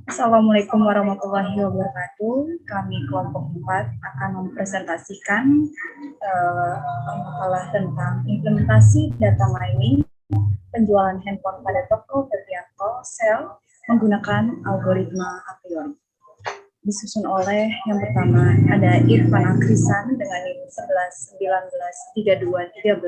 Assalamualaikum warahmatullahi wabarakatuh. Kami kelompok 4 akan mempresentasikan makalah tentang implementasi data mining penjualan handphone pada toko terjangkau sel menggunakan algoritma a priori. Disusun oleh yang pertama ada Irfan Akrisan dengan NIM 11 19 32 13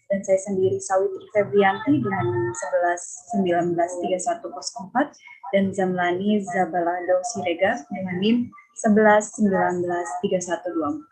dan saya sendiri Sawitri Febrianti dengan NIM 11 19 31 04 dan Zamlani Zabalado Siregar dengan NIM 11 19 3124.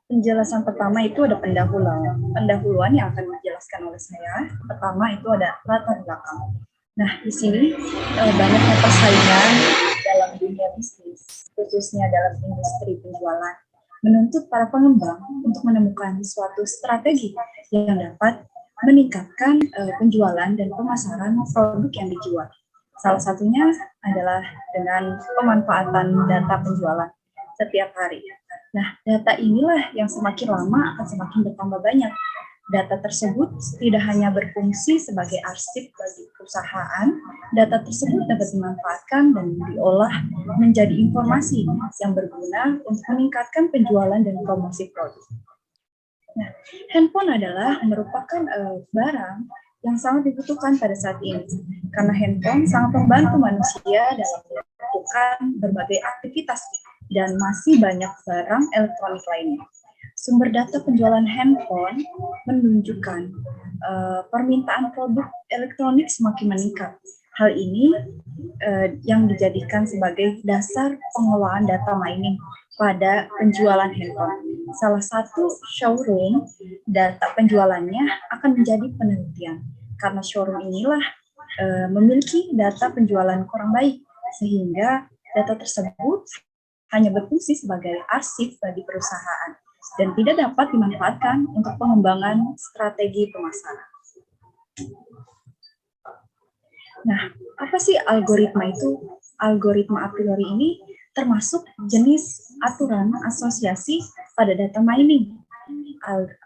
Penjelasan pertama itu ada pendahuluan yang akan dijelaskan oleh saya. Pertama itu ada latar belakang. Nah, di sini banyaknya persaingan dalam dunia bisnis, khususnya dalam industri penjualan, menuntut para pengembang untuk menemukan suatu strategi yang dapat meningkatkan penjualan dan pemasaran produk yang dijual. Salah satunya adalah dengan pemanfaatan data penjualan setiap hari. Nah, data inilah yang semakin lama akan semakin bertambah banyak. Data tersebut tidak hanya berfungsi sebagai arsip bagi perusahaan, data tersebut dapat dimanfaatkan dan diolah menjadi informasi yang berguna untuk meningkatkan penjualan dan promosi produk. Nah, handphone adalah merupakan barang yang sangat dibutuhkan pada saat ini, karena handphone sangat membantu manusia dalam melakukan berbagai aktivitas dan masih banyak barang elektronik lainnya. Sumber data penjualan handphone menunjukkan permintaan produk elektronik semakin meningkat. Hal ini yang dijadikan sebagai dasar pengelolaan data mining pada penjualan handphone. Salah satu showroom data penjualannya akan menjadi penelitian, karena showroom inilah memiliki data penjualan kurang baik, sehingga data tersebut hanya berfungsi sebagai arsip bagi perusahaan dan tidak dapat dimanfaatkan untuk pengembangan strategi pemasaran. Nah, apa sih algoritma itu? Algoritma a priori ini termasuk jenis aturan asosiasi pada data mining.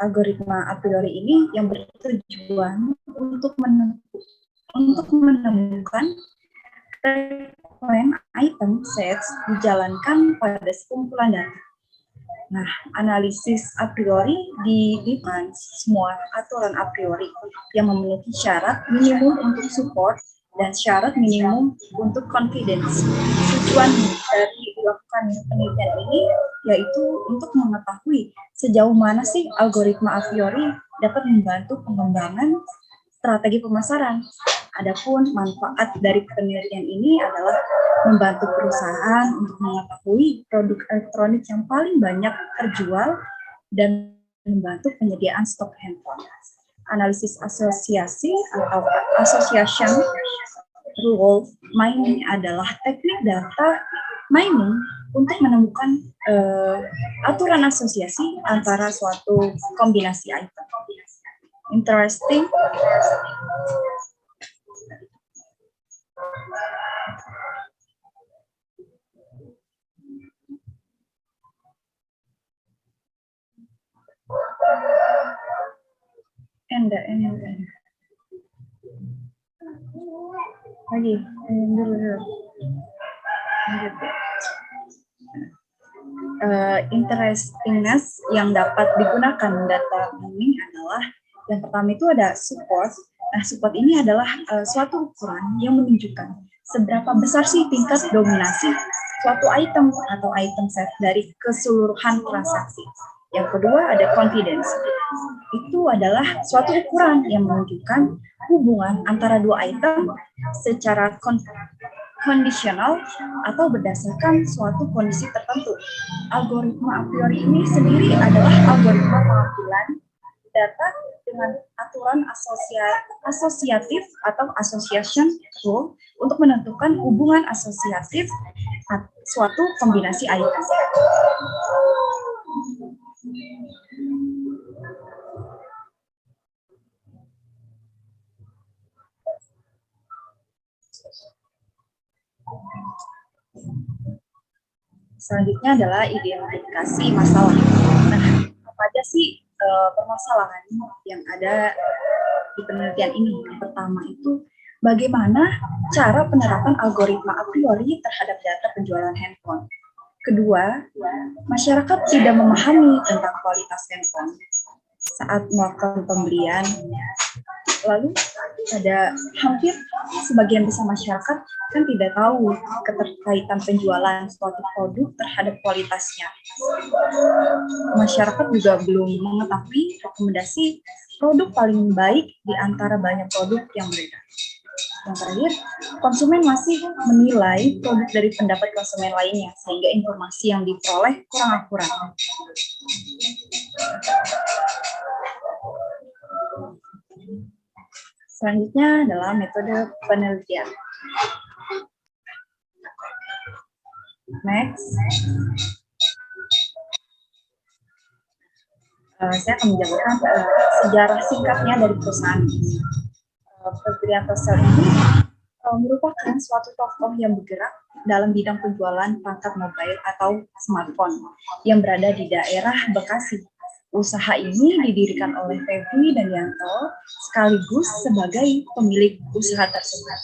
Algoritma a priori ini yang bertujuan untuk menemukan item sets dijalankan pada sekumpulan data. Nah, analisis a priori didefinisikan semua aturan a priori yang memiliki syarat minimum untuk support dan syarat minimum untuk confidence. Tujuan dari dilakukan penelitian ini yaitu untuk mengetahui sejauh mana sih algoritma a priori dapat membantu pengembangan strategi pemasaran. Adapun manfaat dari penelitian ini adalah membantu perusahaan untuk mengetahui produk elektronik yang paling banyak terjual dan membantu penyediaan stok handphone. Analisis asosiasi atau association rule mining adalah teknik data mining untuk menemukan aturan asosiasi antara suatu kombinasi item. Interesting. Lagi dulu. Interestingness yang dapat digunakan data mining adalah yang pertama itu ada support. Nah, support ini adalah suatu ukuran yang menunjukkan seberapa besar sih tingkat dominasi suatu item atau item set dari keseluruhan transaksi. Yang kedua ada confidence. Itu adalah suatu ukuran yang menunjukkan hubungan antara dua item secara kondisional atau berdasarkan suatu kondisi tertentu. Algoritma a priori ini sendiri adalah algoritma pengambilan data dengan aturan asosiatif atau association rule untuk menentukan hubungan asosiatif suatu kombinasi item. Selanjutnya adalah identifikasi masalah. Nah, apa aja sih permasalahan yang ada di penelitian ini? Yang pertama itu bagaimana cara penerapan algoritma a priori terhadap data penjualan handphone. Kedua, masyarakat tidak memahami tentang kualitas handphone saat melakukan pembelian. Lalu ada hampir sebagian besar masyarakat kan tidak tahu keterkaitan penjualan suatu produk terhadap kualitasnya. Masyarakat juga belum mengetahui rekomendasi produk paling baik di antara banyak produk yang beredar. Yang terakhir, konsumen masih menilai produk dari pendapat konsumen lainnya, sehingga informasi yang diperoleh kurang akurat. Selanjutnya adalah metode penelitian. Next. Saya akan menjelaskan sejarah singkatnya dari perusahaan. Febrianto Sel ini merupakan suatu tokoh yang bergerak dalam bidang penjualan perangkat mobile atau smartphone yang berada di daerah Bekasi. Usaha ini didirikan oleh Febri dan Yanto sekaligus sebagai pemilik usaha tersebut.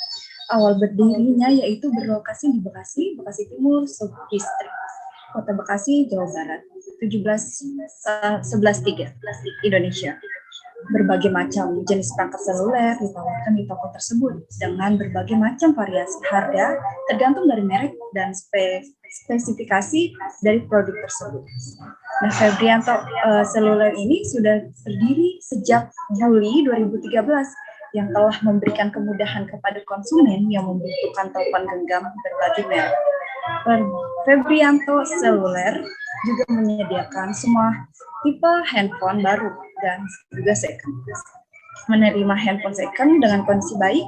Awal berdirinya yaitu berlokasi di Bekasi, Bekasi Timur, Subdistrik, Kota Bekasi, Jawa Barat, 1113, Indonesia. Berbagai macam jenis perangkat seluler ditawarkan di toko tersebut dengan berbagai macam variasi harga tergantung dari merek dan spesifikasi dari produk tersebut. Nah, Febrianto Seluler ini sudah berdiri sejak Juli 2013 yang telah memberikan kemudahan kepada konsumen yang membutuhkan telepon genggam berbagai merek. Febrianto Seluler juga menyediakan semua tipe handphone baru dan juga second. Menerima handphone second dengan kondisi baik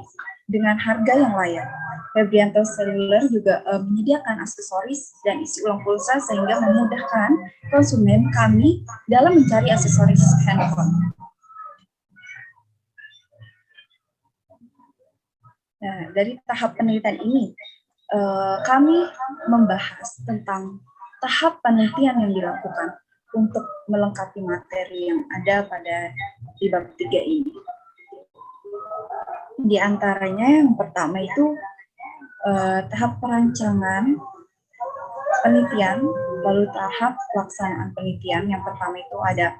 dengan harga yang layak. Febrianto Seluler juga menyediakan aksesoris dan isi ulang pulsa sehingga memudahkan konsumen kami dalam mencari aksesoris handphone. Nah, dari tahap penelitian ini, kami membahas tentang tahap penelitian yang dilakukan untuk melengkapi materi yang ada pada di bab 3 ini. Di antaranya yang pertama itu tahap perancangan penelitian, lalu tahap pelaksanaan penelitian. Yang pertama itu ada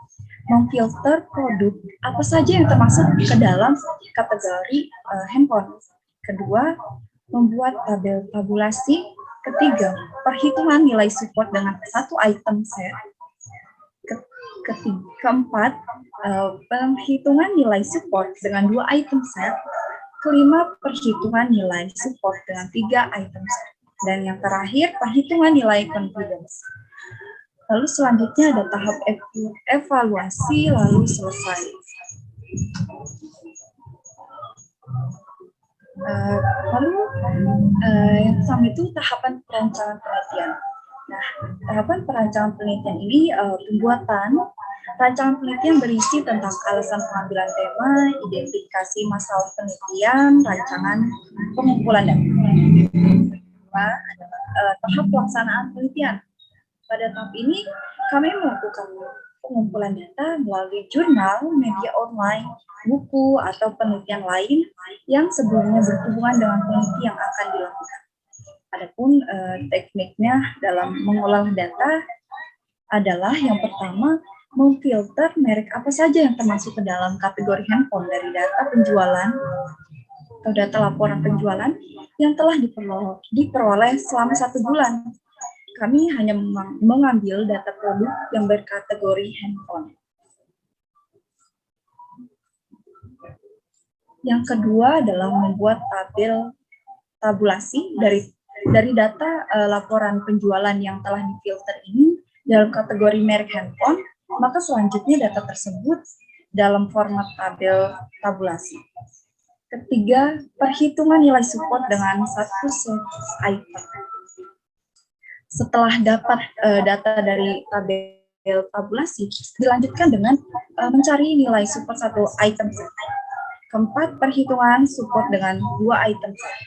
memfilter produk apa saja yang termasuk ke dalam kategori handphone. Kedua, membuat tabel tabulasi. Ketiga, perhitungan nilai support dengan satu item set. Keempat, perhitungan nilai support dengan 2 item set. Kelima, perhitungan nilai support dengan 3 item set. Dan yang terakhir, perhitungan nilai confidence. Lalu selanjutnya ada tahap evaluasi, lalu selesai. Lalu yang pertama itu tahapan perancangan penelitian. Nah, tahapan perancangan penelitian ini pembuatan rancangan penelitian berisi tentang alasan pengambilan tema, identifikasi masalah penelitian, rancangan pengumpulan data. Tahap pelaksanaan penelitian. Pada tahap ini kami melakukan pengumpulan data melalui jurnal, media online, buku, atau penelitian lain yang sebelumnya berhubungan dengan penelitian yang akan dilakukan. Adapun tekniknya dalam mengolah data adalah yang pertama, memfilter merek apa saja yang termasuk ke dalam kategori handphone dari data penjualan atau data laporan penjualan yang telah diperoleh selama 1 bulan. Kami hanya mengambil data produk yang berkategori handphone. Yang kedua adalah membuat tabel tabulasi dari data laporan penjualan yang telah difilter ini dalam kategori merek handphone, maka selanjutnya data tersebut dalam format tabel tabulasi. Ketiga, perhitungan nilai support dengan satu set item. Setelah dapat data dari tabel tabulasi, dilanjutkan dengan mencari nilai support satu item set. Keempat, perhitungan support dengan 2 item set.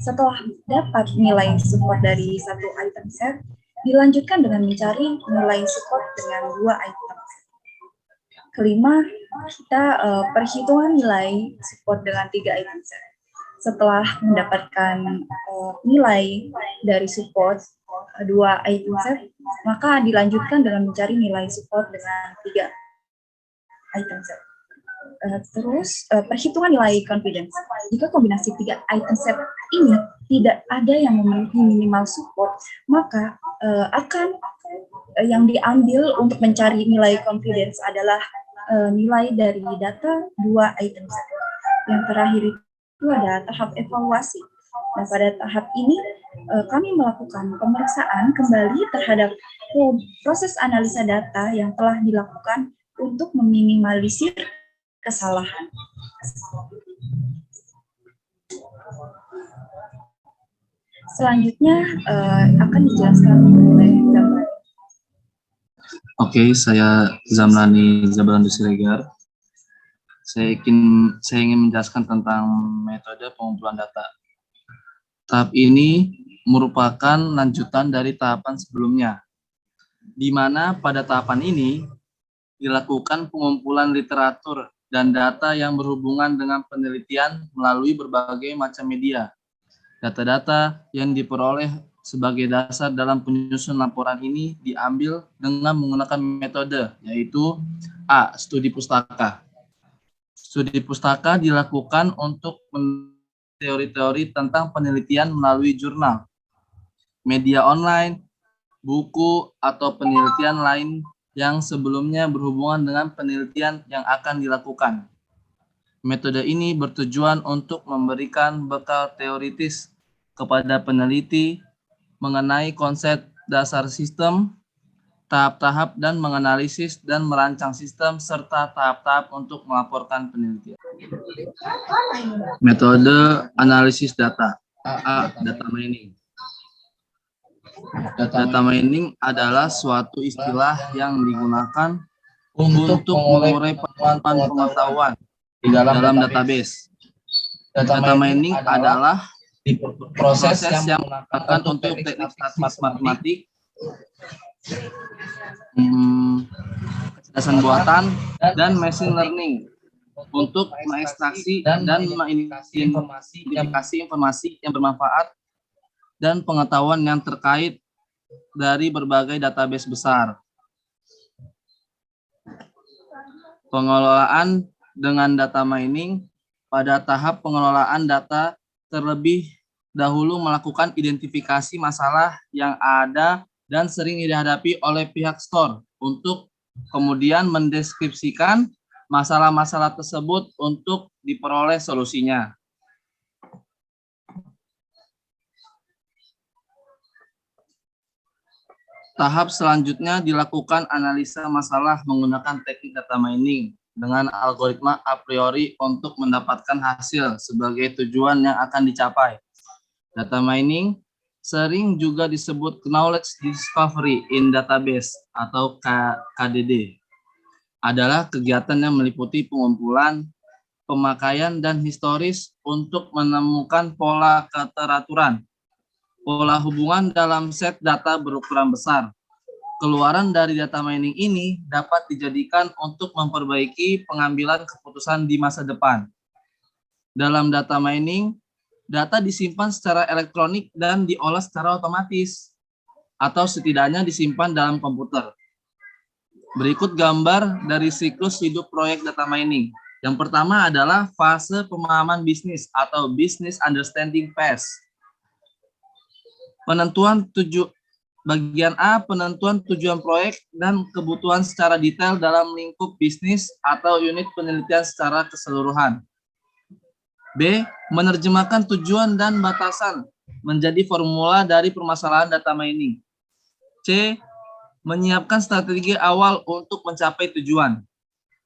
Setelah dapat nilai support dari satu item set, Dilanjutkan dengan mencari nilai support dengan 2 item. Kelima, kita perhitungan nilai support dengan 3 item set. Setelah mendapatkan nilai dari support 2 item set, maka dilanjutkan dengan mencari nilai support dengan 3 item set. Terus perhitungan nilai confidence. Jika kombinasi 3 item set ini tidak ada yang memenuhi minimal support, maka akan yang diambil untuk mencari nilai confidence adalah nilai dari data 2 item set. Yang terakhir itu ada tahap evaluasi. Nah, pada tahap ini kami melakukan pemeriksaan kembali terhadap proses analisa data yang telah dilakukan untuk meminimalisir kesalahan. Selanjutnya akan dijelaskan oleh Zamrani. Oke, saya Zamrani Zabalan Siregar. Saya ingin menjelaskan tentang metode pengumpulan data. Tahap ini merupakan lanjutan dari tahapan sebelumnya, di mana pada tahapan ini dilakukan pengumpulan literatur dan data yang berhubungan dengan penelitian melalui berbagai macam media. Data-data yang diperoleh sebagai dasar dalam penyusunan laporan ini diambil dengan menggunakan metode, yaitu A. Studi pustaka. Studi pustaka dilakukan untuk teori-teori tentang penelitian melalui jurnal, media online, buku, atau penelitian lain yang sebelumnya berhubungan dengan penelitian yang akan dilakukan. Metode ini bertujuan untuk memberikan bekal teoritis kepada peneliti mengenai konsep dasar sistem, tahap-tahap dan menganalisis dan merancang sistem, serta tahap-tahap untuk melaporkan penelitian. Metode analisis data. A. Data mining. Data mining adalah suatu istilah yang digunakan untuk mengurai pengetahuan di dalam database. Data mining adalah proses yang menggunakan untuk teknik statistik matematik, kecerdasan buatan, dan machine learning untuk mengekstraksi dan mengidentifikasi informasi yang bermanfaat dan pengetahuan yang terkait dari berbagai database besar. Pengelolaan dengan data mining. Pada tahap pengelolaan data, terlebih dahulu melakukan identifikasi masalah yang ada dan sering dihadapi oleh pihak store untuk kemudian mendeskripsikan masalah-masalah tersebut untuk diperoleh solusinya. Tahap selanjutnya dilakukan analisa masalah menggunakan teknik data mining dengan algoritma a priori untuk mendapatkan hasil sebagai tujuan yang akan dicapai. Data mining sering juga disebut knowledge discovery in database atau KDD. Adalah kegiatan yang meliputi pengumpulan, pemakaian, dan historis untuk menemukan pola keteraturan, pola hubungan dalam set data berukuran besar. Keluaran dari data mining ini dapat dijadikan untuk memperbaiki pengambilan keputusan di masa depan. Dalam data mining, data disimpan secara elektronik dan diolah secara otomatis, atau setidaknya disimpan dalam komputer. Berikut gambar dari siklus hidup proyek data mining. Yang pertama adalah fase pemahaman bisnis atau business understanding phase. Bagian A, penentuan tujuan proyek dan kebutuhan secara detail dalam lingkup bisnis atau unit penelitian secara keseluruhan. B, menerjemahkan tujuan dan batasan menjadi formula dari permasalahan data mining. C, menyiapkan strategi awal untuk mencapai tujuan.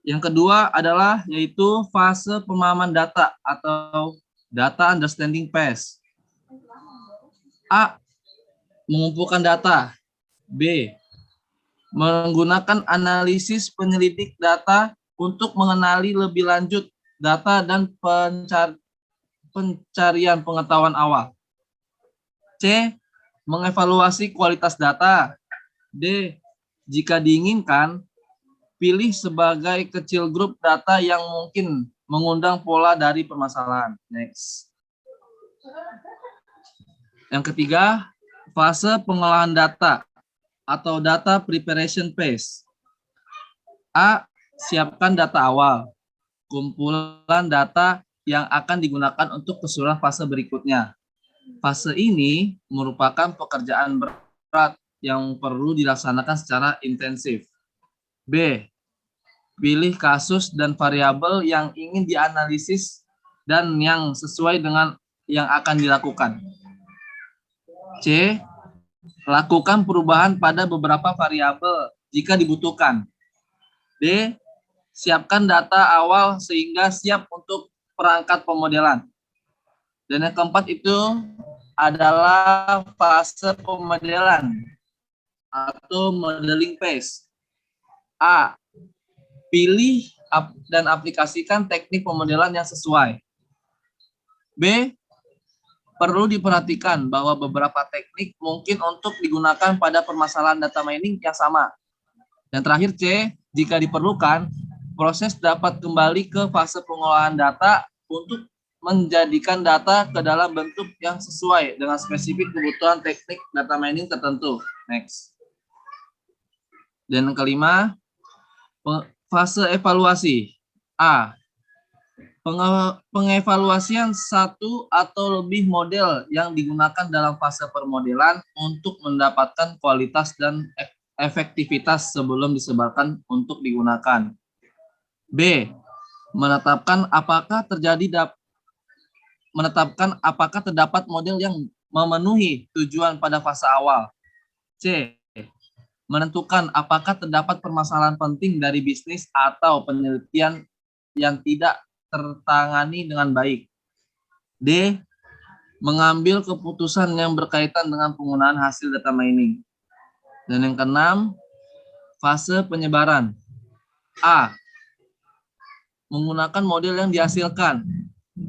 Yang kedua adalah yaitu fase pemahaman data atau data understanding phase. A, mengumpulkan data. B, menggunakan analisis penyelidik data untuk mengenali lebih lanjut data dan pencarian pengetahuan awal. C, mengevaluasi kualitas data. D. Jika diinginkan, pilih sebagai kecil grup data yang mungkin mengundang pola dari permasalahan. Next. Yang ketiga, fase pengolahan data atau data preparation phase. A. Siapkan data awal, kumpulan data yang akan digunakan untuk keseluruhan fase berikutnya. Fase ini merupakan pekerjaan berat yang perlu dilaksanakan secara intensif. B. Pilih kasus dan variabel yang ingin dianalisis dan yang sesuai dengan yang akan dilakukan. C. Lakukan perubahan pada beberapa variabel jika dibutuhkan. D. Siapkan data awal sehingga siap untuk perangkat pemodelan. Dan yang keempat itu adalah fase pemodelan atau modeling phase. A. Pilih dan aplikasikan teknik pemodelan yang sesuai. B. Perlu diperhatikan bahwa beberapa teknik mungkin untuk digunakan pada permasalahan data mining yang sama. Dan terakhir C. Jika diperlukan, proses dapat kembali ke fase pengolahan data untuk menjadikan data ke dalam bentuk yang sesuai dengan spesifik kebutuhan teknik data mining tertentu. Next. Dan yang kelima, fase evaluasi. A. Pengevaluasian satu atau lebih model yang digunakan dalam fase permodelan untuk mendapatkan kualitas dan efektivitas sebelum disebarkan untuk digunakan. B. Menetapkan apakah terdapat model yang memenuhi tujuan pada fase awal. C. Menentukan apakah terdapat permasalahan penting dari bisnis atau penelitian yang tidak tertangani dengan baik. D. Mengambil keputusan yang berkaitan dengan penggunaan hasil data mining. Dan yang keenam, fase penyebaran. A. Menggunakan model yang dihasilkan.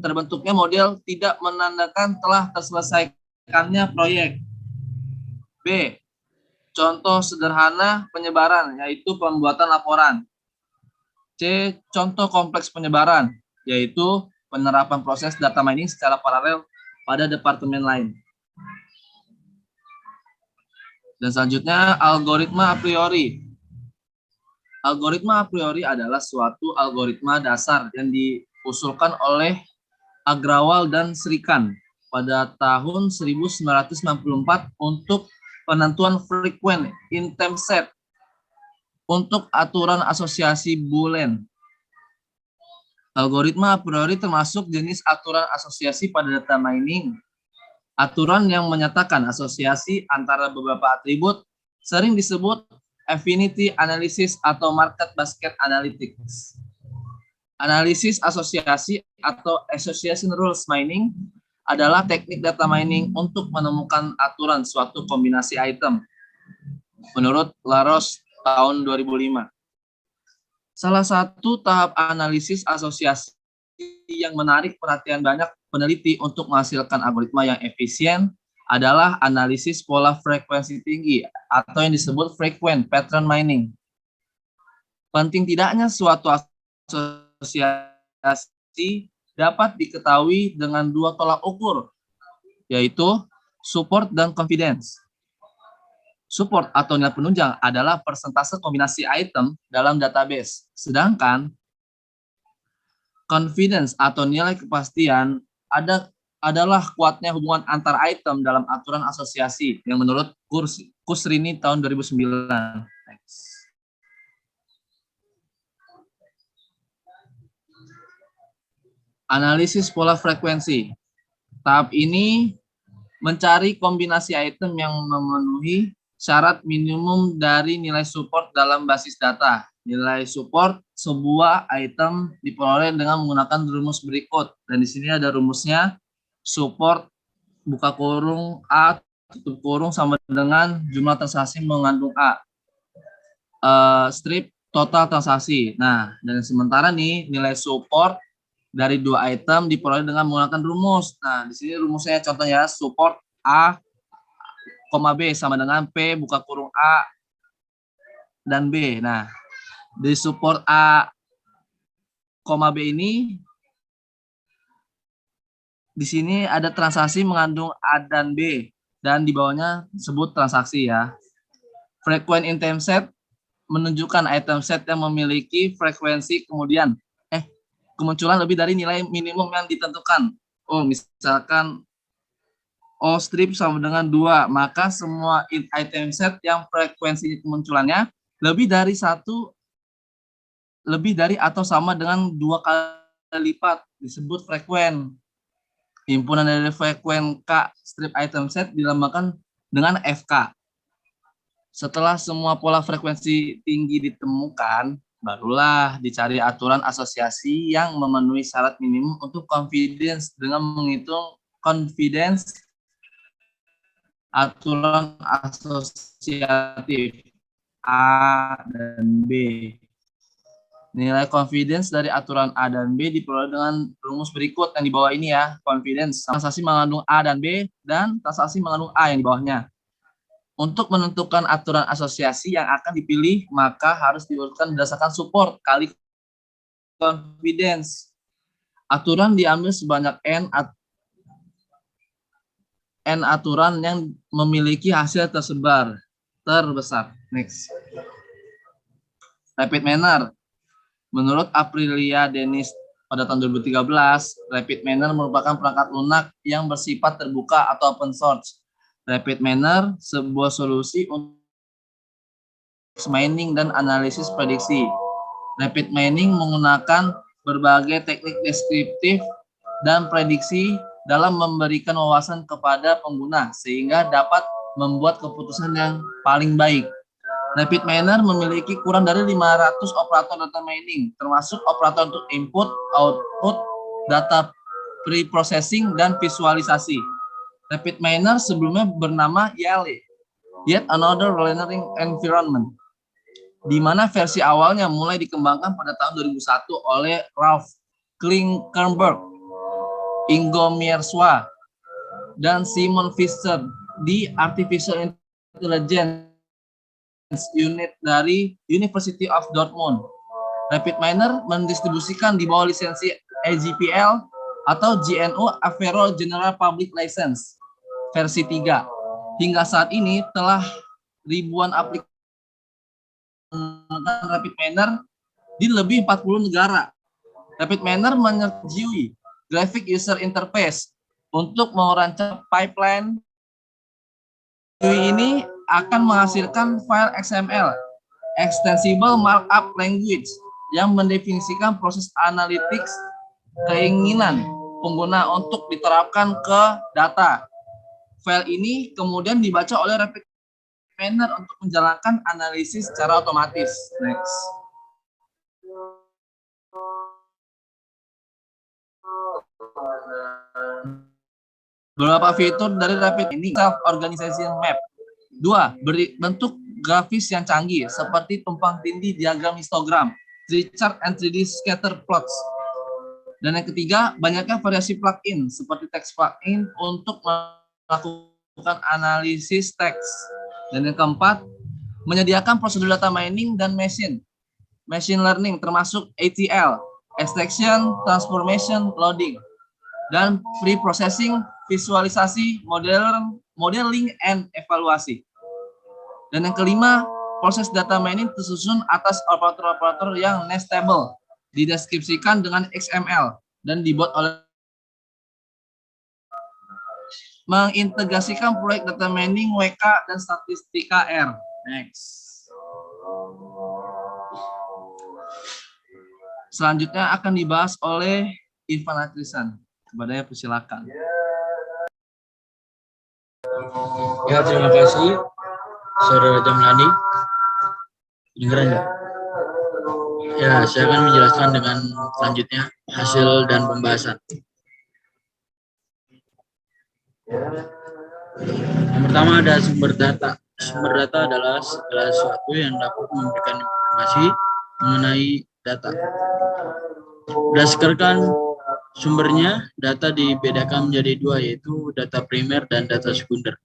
Terbentuknya model tidak menandakan telah terselesaikannya proyek. B. Contoh sederhana penyebaran, yaitu pembuatan laporan. C. Contoh kompleks penyebaran, yaitu penerapan proses data mining secara paralel pada departemen lain. Dan selanjutnya, algoritma a priori. Algoritma a priori adalah suatu algoritma dasar yang diusulkan oleh Agrawal dan Srikan pada tahun 1994 untuk penentuan frequent in time set untuk aturan asosiasi Boolean. Algoritma a priori termasuk jenis aturan asosiasi pada data mining. Aturan yang menyatakan asosiasi antara beberapa atribut sering disebut affinity analysis atau market basket analytics. Analisis asosiasi atau association rules mining adalah teknik data mining untuk menemukan aturan suatu kombinasi item. Menurut Laros tahun 2005. Salah satu tahap analisis asosiasi yang menarik perhatian banyak peneliti untuk menghasilkan algoritma yang efisien adalah analisis pola frekuensi tinggi atau yang disebut frequent pattern mining. Penting tidaknya suatu asosiasi dapat diketahui dengan dua tolak ukur, yaitu support dan confidence. Support atau nilai penunjang adalah persentase kombinasi item dalam database, sedangkan confidence atau nilai kepastian adalah kuatnya hubungan antar item dalam aturan asosiasi yang menurut Kusrini tahun 2009. Next. Analisis pola frekuensi. Tahap ini mencari kombinasi item yang memenuhi syarat minimum dari nilai support dalam basis data. Nilai support sebuah item diperoleh dengan menggunakan rumus berikut. Dan di sini ada rumusnya. Support buka kurung A tutup kurung sama dengan jumlah transaksi mengandung A. Strip total transaksi. Nah, dan sementara nih nilai support dari dua item diperoleh dengan menggunakan rumus. Nah, di sini rumusnya contohnya support A, koma B sama dengan P buka kurung A dan B. Nah, di support A, B ini, di sini ada transaksi mengandung A dan B, dan di bawahnya sebut transaksi ya. Frequent item set menunjukkan item set yang memiliki frekuensi kemunculan lebih dari nilai minimum yang ditentukan. Oh, misalkan O strip sama dengan 2, maka semua item set yang frekuensi kemunculannya lebih dari atau sama dengan 2 kali lipat disebut frekuen. Himpunan dari frekuen K strip item set dilambangkan dengan FK. Setelah semua pola frekuensi tinggi ditemukan, barulah dicari aturan asosiasi yang memenuhi syarat minimum untuk confidence dengan menghitung confidence aturan asosiatif A dan B. Nilai confidence dari aturan A dan B diperoleh dengan rumus berikut yang di bawah ini ya. Confidence transaksi mengandung A dan B dan transaksi mengandung A yang di bawahnya. Untuk menentukan aturan asosiasi yang akan dipilih, maka harus diurutkan berdasarkan support kali confidence. Aturan diambil sebanyak N aturan yang memiliki hasil terbesar. Next. Rapid manner. Menurut Aprilia Dennis pada tahun 2013, rapid manner merupakan perangkat lunak yang bersifat terbuka atau open source. Rapid manner sebuah solusi untuk mining dan analisis prediksi. Rapid mining menggunakan berbagai teknik deskriptif dan prediksi dalam memberikan wawasan kepada pengguna sehingga dapat membuat keputusan yang paling baik. Rapid miner memiliki kurang dari 500 operator data mining, termasuk operator untuk input, output, data pre-processing, dan visualisasi. Rapid miner sebelumnya bernama YALE, Yet Another Learning Environment, di mana versi awalnya mulai dikembangkan pada tahun 2001 oleh Ralph Klinkenberg, Ingo Mierswa, dan Simon Fisher di Artificial Intelligence Unit dari University of Dortmund. Rapid miner mendistribusikan di bawah lisensi AGPL atau GNU Averroes General Public License versi 3. Hingga saat ini telah ribuan aplikasi rapid miner di lebih 40 negara. Rapid miner menyetujui graphic user interface untuk merancang pipeline. GUI ini akan menghasilkan file XML, Extensible Markup Language, yang mendefinisikan proses analytics keinginan pengguna untuk diterapkan ke data. File ini kemudian dibaca oleh rapid miner untuk menjalankan analisis secara otomatis. Next. Beberapa fitur dari rapid ini self-organization map. 2. Bentuk grafis yang canggih seperti tumpang tindih diagram histogram, tree chart and 3D scatter plots. Dan yang ketiga, banyaknya variasi plugin seperti text plugin untuk melakukan analisis teks. Dan yang keempat, menyediakan prosedur data mining dan machine learning termasuk ETL, extraction, transformation, loading, dan pre-processing, visualisasi, modeling, and evaluasi. Dan yang kelima, proses data mining tersusun atas operator-operator yang nestable, dideskripsikan dengan XML, dan dibuat oleh mengintegrasikan proyek data mining WK dan statistika R. Next. Selanjutnya akan dibahas oleh Irfan Akrisan. Kepadanya persilakan. Ya, terima kasih Saudara Jamlani. Dengeran nggak? Ya, saya akan menjelaskan dengan selanjutnya hasil dan pembahasan. Yang pertama ada sumber data. Sumber data adalah segala sesuatu yang dapat memberikan informasi mengenai data. Berdasarkan sumbernya, data dibedakan menjadi dua, yaitu data primer dan data sekunder.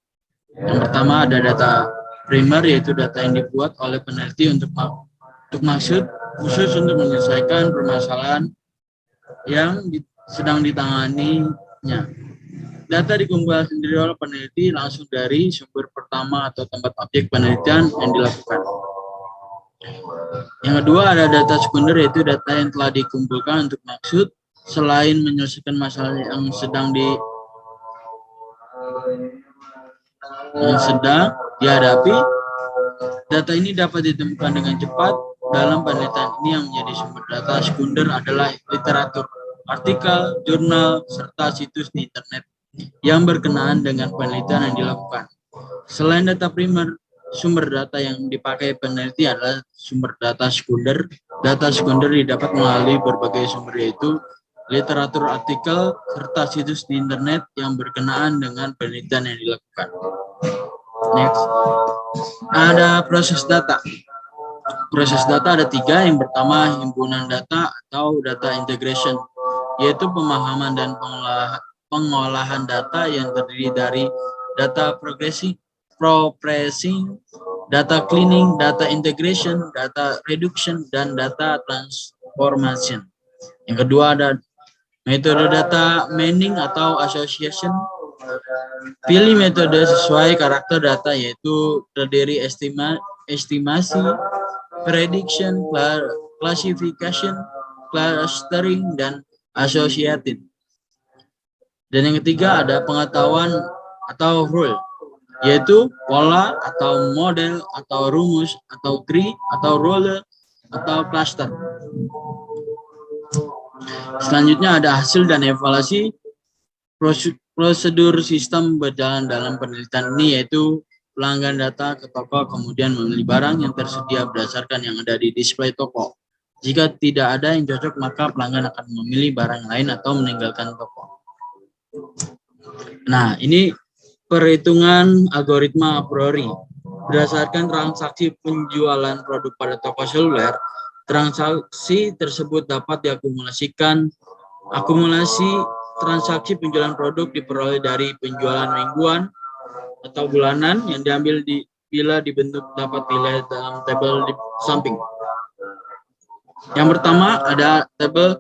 Yang pertama ada data primer, yaitu data yang dibuat oleh peneliti untuk maksud khusus untuk menyelesaikan permasalahan yang sedang ditanganinya. Data dikumpulkan sendiri oleh peneliti langsung dari sumber pertama atau tempat objek penelitian yang dilakukan. Yang kedua ada data sekunder, yaitu data yang telah dikumpulkan untuk maksud selain menyelesaikan masalah yang sedang dihadapi. Data ini dapat ditemukan dengan cepat dalam penelitian ini. Yang menjadi sumber data sekunder adalah literatur, artikel, jurnal, serta situs di internet yang berkenaan dengan penelitian yang dilakukan. Selain data primer, sumber data yang dipakai peneliti adalah sumber data sekunder. Data sekunder didapat melalui berbagai sumber, yaitu literatur, artikel, serta situs di internet yang berkenaan dengan penelitian yang dilakukan. Next, ada proses data. Proses data ada 3. Yang pertama, himpunan data atau data integration, yaitu pemahaman dan pengolahan data yang terdiri dari data processing, data cleaning, data integration, data reduction, dan data transformation. Yang kedua ada metode data mining atau association. Pilih metode sesuai karakter data, yaitu terdiri estimasi, prediction, classification, clustering, dan associated. Dan yang ketiga ada pengetahuan atau rule, yaitu pola atau model atau rumus atau tree atau role atau cluster. Selanjutnya ada hasil dan evaluasi. Prosedur sistem berjalan dalam penelitian ini, yaitu pelanggan data ke toko, kemudian memilih barang yang tersedia berdasarkan yang ada di display toko. Jika tidak ada yang cocok, maka pelanggan akan memilih barang lain atau meninggalkan toko. Nah, ini perhitungan algoritma a priori. Berdasarkan transaksi penjualan produk pada toko seluler, transaksi tersebut dapat diakumulasikan. Akumulasi transaksi penjualan produk diperoleh dari penjualan mingguan atau bulanan yang diambil bila dibentuk dapat dilihat dalam tabel di samping. Yang pertama ada tabel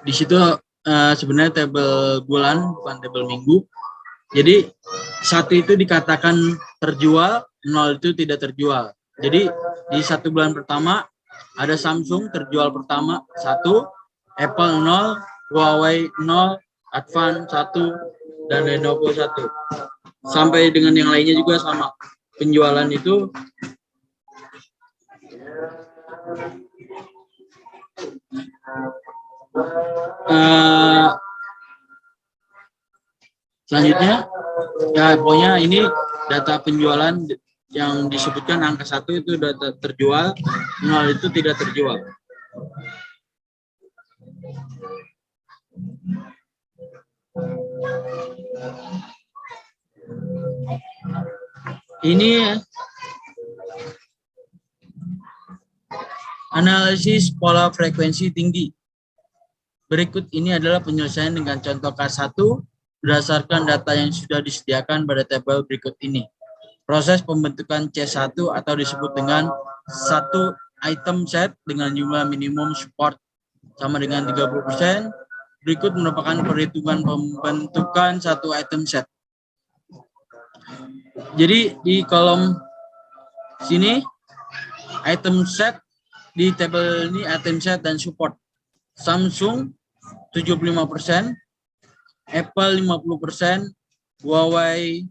di situ, sebenarnya tabel bulan bukan tabel minggu. Jadi 1 itu dikatakan terjual, 0 itu tidak terjual. Jadi di 1 bulan pertama ada Samsung terjual pertama 1, Apple 0, Huawei 0, Advan 1, dan Lenovo 1. Sampai dengan yang lainnya juga sama. Penjualan itu selanjutnya ya pokoknya ini data penjualan yang disebutkan angka 1 itu data terjual, 0 itu tidak terjual. Ini analisis pola frekuensi tinggi. Berikut ini adalah penyelesaian dengan contoh K1 berdasarkan data yang sudah disediakan pada tabel berikut ini. Proses pembentukan C1 atau disebut dengan satu item set dengan jumlah minimum support sama dengan 30%. Berikut merupakan perhitungan pembentukan satu item set. Jadi di kolom sini item set, di tabel ini item set dan support. Samsung 75%, Apple 50%, Huawei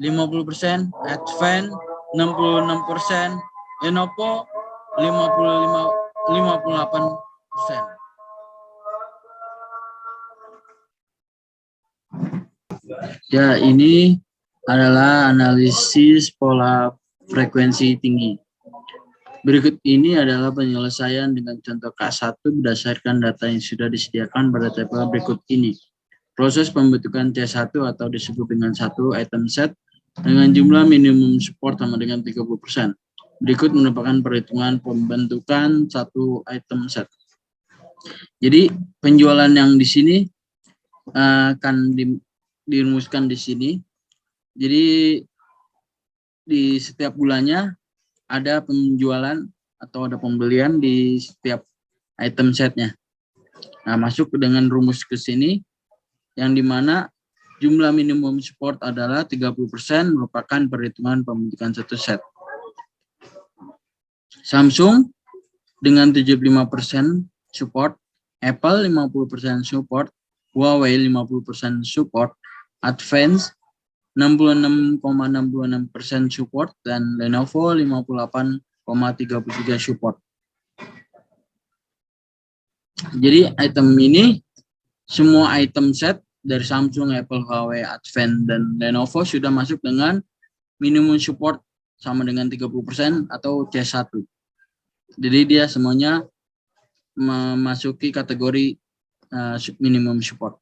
50%, Advan 66%, Lenovo 58%. Ya, ini adalah analisis pola frekuensi tinggi. Berikut ini adalah penyelesaian dengan contoh K1 berdasarkan data yang sudah disediakan pada tabel berikut ini. Proses pembentukan C1 atau disebut dengan satu item set dengan jumlah minimum support sama dengan 30%. Berikut merupakan perhitungan pembentukan satu item set. Jadi penjualan yang di sini akan dirumuskan di sini. Jadi di setiap bulannya ada penjualan atau ada pembelian di setiap item setnya. Nah, masuk dengan rumus ke sini, yang dimana jumlah minimum support adalah 30% merupakan perhitungan pembentukan satu set. Samsung dengan 75% support, Apple 50% support, Huawei 50% support, Advance 66,66% support, dan Lenovo 58,33% support. Jadi item ini, semua item set dari Samsung, Apple, Huawei, Advance, dan Lenovo sudah masuk dengan minimum support sama dengan 30% atau C1. Jadi dia semuanya memasuki kategori minimum support.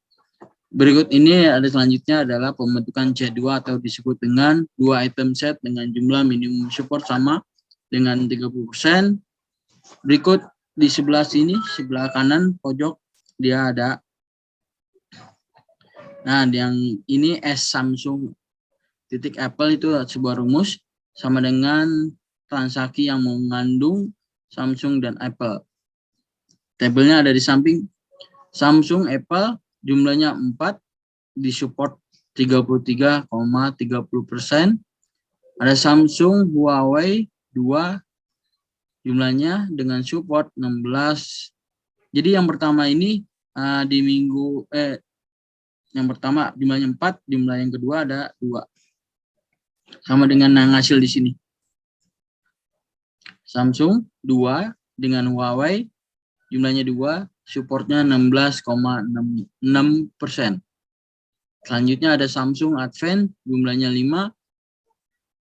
Berikut ini ada selanjutnya adalah pembentukan C2 atau disebut dengan dua item set dengan jumlah minimum support sama dengan 30%. Berikut di sebelah sini, sebelah kanan pojok, dia ada. Nah, yang ini S Samsung titik Apple itu sebuah rumus sama dengan transaksi yang mengandung Samsung dan Apple. Tabelnya ada di samping. Samsung, Apple jumlahnya 4, disupport 33,30%. Ada Samsung, Huawei 2, jumlahnya dengan support 16. Jadi yang pertama ini di minggu yang pertama jumlahnya 4, jumlah yang kedua ada 2. Sama dengan yang hasil di sini. Samsung 2 dengan Huawei jumlahnya 2, supportnya 16,66%. Selanjutnya ada Samsung Advance jumlahnya 5,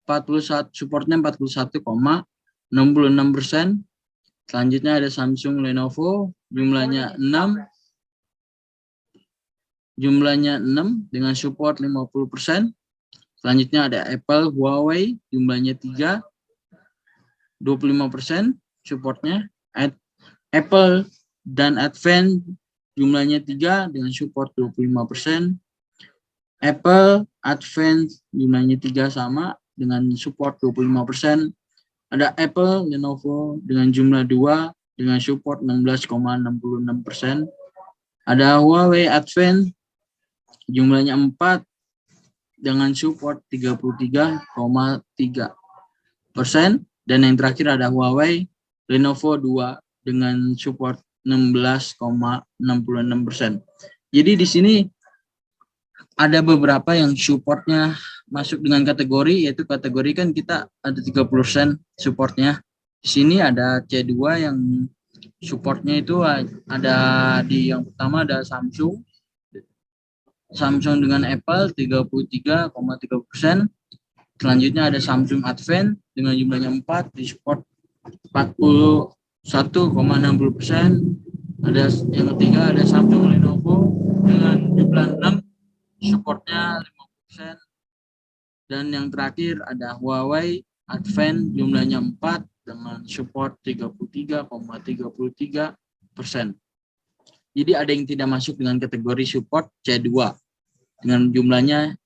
41 supportnya 41,66%. Selanjutnya ada Samsung Lenovo jumlahnya 6 dengan support 50%. Selanjutnya ada Apple, Huawei jumlahnya 3, 25% supportnya. Apple dan Advance jumlahnya 3 dengan support 25%. Apple, Advance jumlahnya 3 sama dengan support 25%. Ada Apple, Lenovo dengan jumlah 2 dengan support 16,66%. Ada Huawei Advance jumlahnya 4 dengan support 33,3%. Dan yang terakhir ada Huawei Lenovo 2 dengan support 16,66%. Jadi di sini ada beberapa yang supportnya masuk dengan kategori, yaitu kategori kan kita ada 30% supportnya. Di sini ada C2 yang supportnya itu ada di yang pertama ada Samsung dengan Apple 33,3%. Selanjutnya ada Samsung Advance dengan jumlahnya 4, di support 41,60%. Ada yang ketiga ada Samsung Lenovo dengan jumlah 6, supportnya 5%. Dan yang terakhir ada Huawei Advance jumlahnya 4 dengan support 33,33%. Jadi ada yang tidak masuk dengan kategori support C2 dengan jumlahnya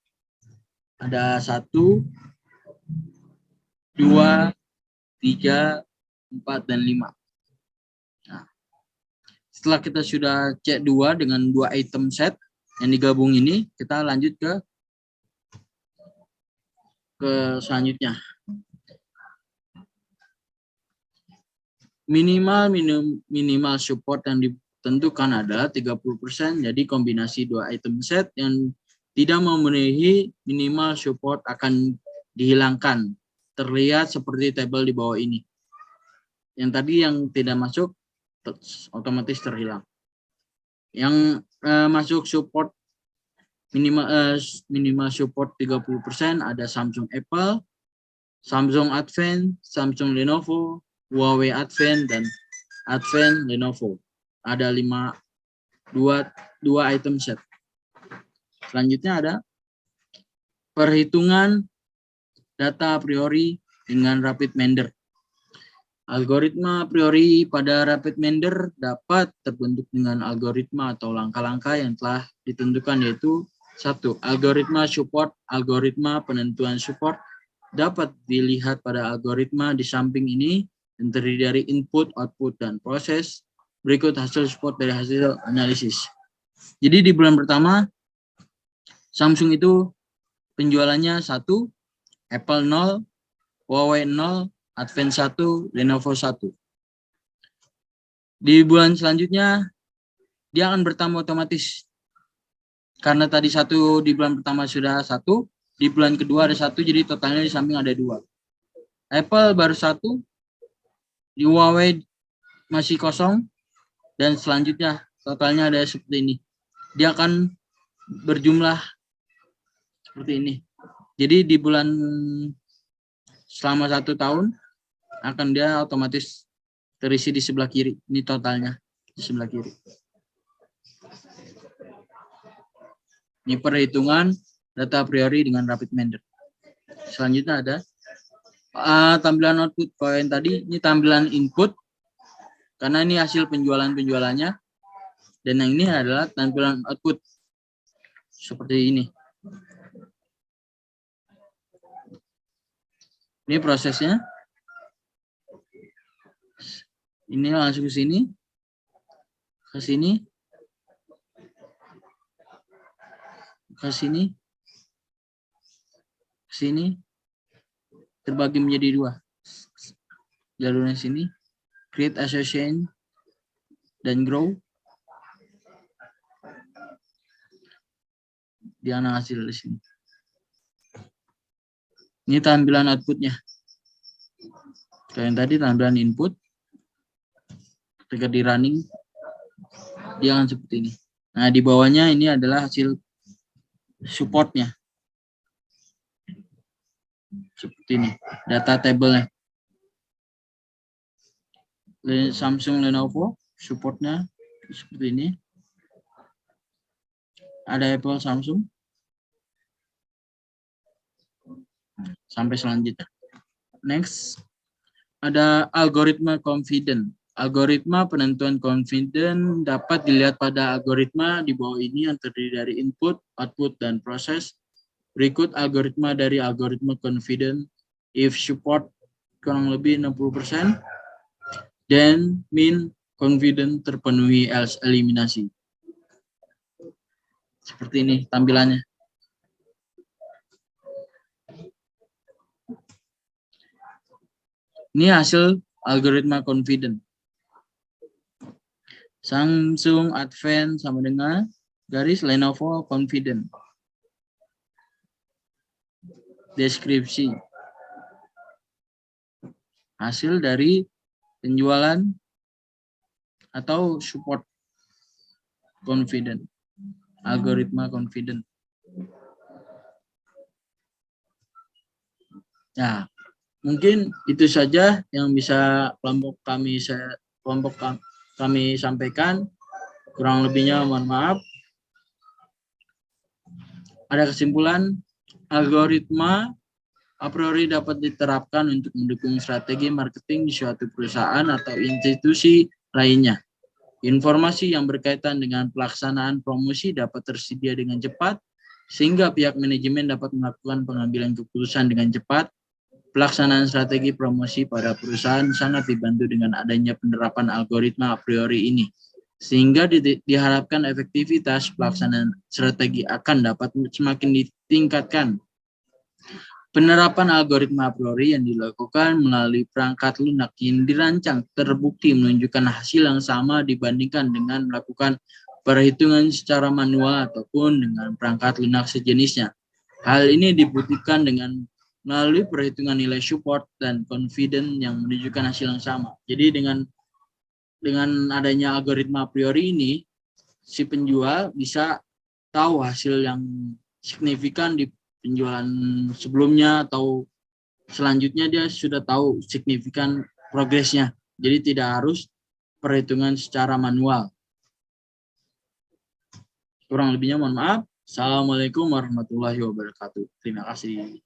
ada 1, 2, 3, 4, dan 5. Nah, setelah kita sudah cek 2 dengan 2 item set yang digabung ini, kita lanjut ke selanjutnya. Minimal support yang ditentukan adalah 30%. Jadi kombinasi 2 item set yang tidak memenuhi minimal support akan dihilangkan. Terlihat seperti tabel di bawah ini. Yang tadi yang tidak masuk otomatis terhilang. Yang masuk support minimal support 30% ada Samsung Apple, Samsung Advance, Samsung Lenovo, Huawei Advance, dan Advance Lenovo. Ada 2 item set. Selanjutnya ada perhitungan data a priori dengan rapid mender. Algoritma a priori pada rapid mender dapat terbentuk dengan algoritma atau langkah-langkah yang telah ditentukan, yaitu 1. Algoritma support. Algoritma penentuan support dapat dilihat pada algoritma di samping ini yang terdiri dari input, output, dan proses. Berikut hasil support dari hasil analisis. Jadi di bulan pertama, Samsung itu penjualannya 1, Apple 0, Huawei 0, Advance 1, Lenovo 1. Di bulan selanjutnya, dia akan bertambah otomatis. Karena tadi 1 di bulan pertama sudah 1, di bulan kedua ada 1, jadi totalnya di samping ada 2. Apple baru 1, di Huawei masih kosong, dan selanjutnya totalnya ada seperti ini. Dia akan berjumlah seperti ini. Jadi di bulan selama 1 tahun akan dia otomatis terisi di sebelah kiri. Ini totalnya di sebelah kiri. Ini perhitungan data a priori dengan rapid mender. Selanjutnya ada tampilan output. Kalau yang tadi ini tampilan input karena ini hasil penjualannya, dan yang ini adalah tampilan output seperti ini. Ini prosesnya. Ini langsung ke sini, ke sini, ke sini, ke sini, terbagi menjadi 2. Jalurnya sini, create association dan grow. Dia hasil di sini. Ini tampilan outputnya. Kalau yang tadi tampilan input. Ketika di running, dia akan seperti ini. Nah, di bawahnya ini adalah hasil supportnya. Seperti ini, data table-nya. Samsung Lenovo, supportnya seperti ini. Ada Apple, Samsung. Sampai selanjutnya. Next, ada algoritma confident. Algoritma penentuan confident dapat dilihat pada algoritma di bawah ini yang terdiri dari input, output, dan proses. Berikut algoritma dari algoritma confident. If support kurang lebih 60%, then mean confident terpenuhi, else eliminasi. Seperti ini tampilannya. Ini hasil algoritma confident. Samsung Advance sama dengan garis Lenovo confident. Deskripsi. Hasil dari penjualan atau support confident. Algoritma confident. Nah, mungkin itu saja yang bisa kelompok kami sampaikan. Kurang lebihnya mohon maaf. Ada kesimpulan, algoritma a priori dapat diterapkan untuk mendukung strategi marketing di suatu perusahaan atau institusi lainnya. Informasi yang berkaitan dengan pelaksanaan promosi dapat tersedia dengan cepat, sehingga pihak manajemen dapat melakukan pengambilan keputusan dengan cepat. Pelaksanaan strategi promosi pada perusahaan sangat dibantu dengan adanya penerapan algoritma a priori ini, sehingga diharapkan efektivitas pelaksanaan strategi akan dapat semakin ditingkatkan. Penerapan algoritma a priori yang dilakukan melalui perangkat lunak yang dirancang terbukti menunjukkan hasil yang sama dibandingkan dengan melakukan perhitungan secara manual ataupun dengan perangkat lunak sejenisnya. Hal ini dibuktikan dengan melalui perhitungan nilai support dan confident yang menunjukkan hasil yang sama. Jadi dengan adanya algoritma a priori ini, si penjual bisa tahu hasil yang signifikan di penjualan sebelumnya atau selanjutnya, dia sudah tahu signifikan progresnya. Jadi tidak harus perhitungan secara manual. Kurang lebihnya mohon maaf. Assalamualaikum warahmatullahi wabarakatuh. Terima kasih.